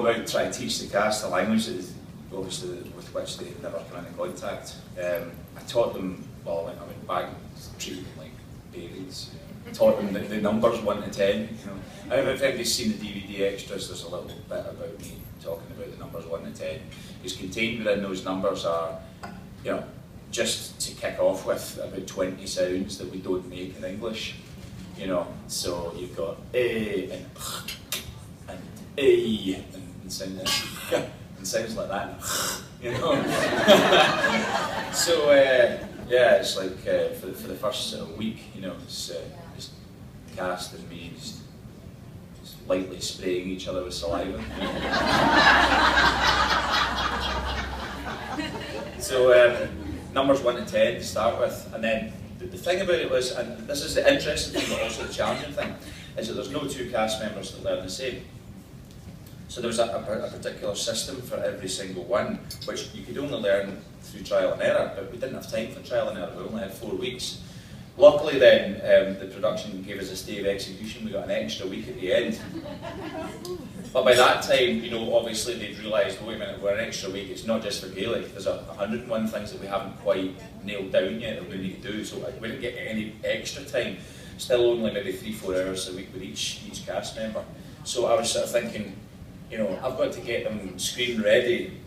about trying to teach the cast a language that is obviously with which they never come into contact. I taught them, well, I went back and treated them like babies. I taught them the numbers 1 to 10. You know, and if anybody's seen the DVD extras, there's a little bit about me talking about the numbers 1 to 10. Because contained within those numbers are, you know, just to kick off with, about 20 sounds that we don't make in English. You know, so you've got A and A and sounds like that. You know. So yeah, it's like for the first week, you know, it's just cast and me just lightly spraying each other with saliva. You know? So numbers 1 to 10 to start with, and then the thing about it was, and this is the interesting thing but also the challenging thing, is that there's no 2 cast members that learn the same. So there was a particular system for every single one, which you could only learn through trial and error, but we didn't have time for trial and error, we only had 4 weeks. Luckily then, the production gave us a stay of execution, we got an extra week at the end. But by that time, you know, obviously they'd realised, wait a minute, we're an extra week, it's not just for Gaelic, there's 101 things that we haven't quite nailed down yet that we need to do, so we didn't get any extra time. Still only maybe 3-4 hours a week with each cast member. So I was sort of thinking, you know, I've got to get them screen ready,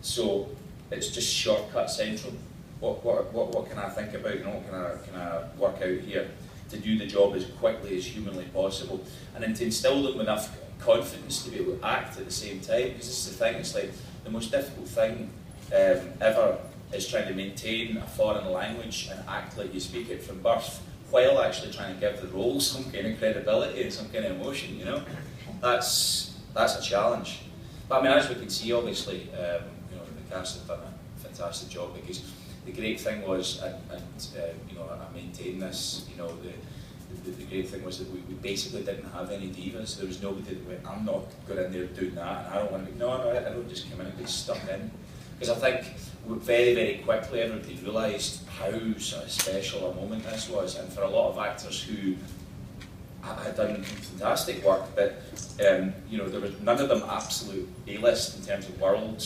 so it's just shortcut central. What can I think about, you know, what can I work out here to do the job as quickly as humanly possible, and then to instill them enough confidence to be able to act at the same time, because this is the thing, it's like the most difficult thing ever is trying to maintain a foreign language and act like you speak it from birth, while actually trying to give the role some kind of credibility and some kind of emotion, you know. That's a challenge. But I mean, as we can see, obviously, you know, the cast have done a fantastic job, because the great thing was, and you know, I maintain this, you know, the great thing was that we basically didn't have any divas. There was nobody that went, I'm not going in there doing that, and I don't want to be, no, I don't just come in and get stuck in. Because I think very, very quickly everybody realised how sort of special a moment this was, and for a lot of actors who had done fantastic work, but you know, there was none of them absolute A-list in terms of world,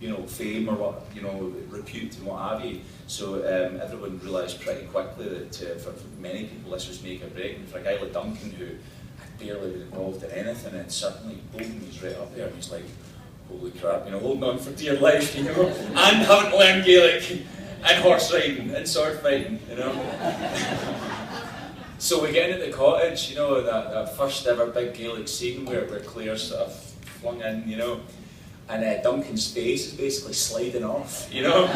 you know, fame or what, you know, repute and what have you. So everyone realised pretty quickly that for many people this was make or break. And for a guy like Duncan, who had barely been involved in anything, and suddenly boom, he's right up there, and he's like, holy crap, you know, holding on for dear life, you know, and haven't learned Gaelic, and horse riding, and sword fighting, you know. So we get into the cottage, you know, that first ever big Gaelic scene where Claire's sort of flung in, you know, and Duncan's face is basically sliding off, you know.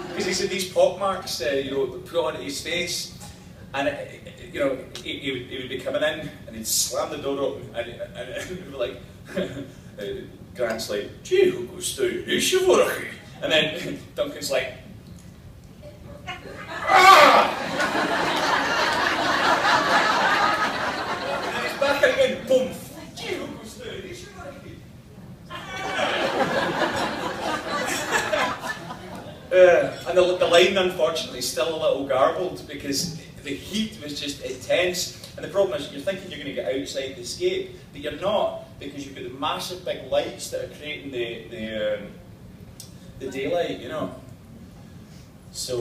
Because he's had these pock marks, you know, put onto his face, and you know, he would be coming in, and he'd slam the door open, and he'd be like, Grant's like, gee, who goes to Ishivoraki? And then Duncan's like, ah! And he's back again, boom! Gee, who goes to Ishivoraki? And the line, unfortunately, is still a little garbled, because the heat was just intense. And the problem is, you're thinking you're going to get outside the escape, but you're not, because you've got the massive big lights that are creating the daylight, you know. So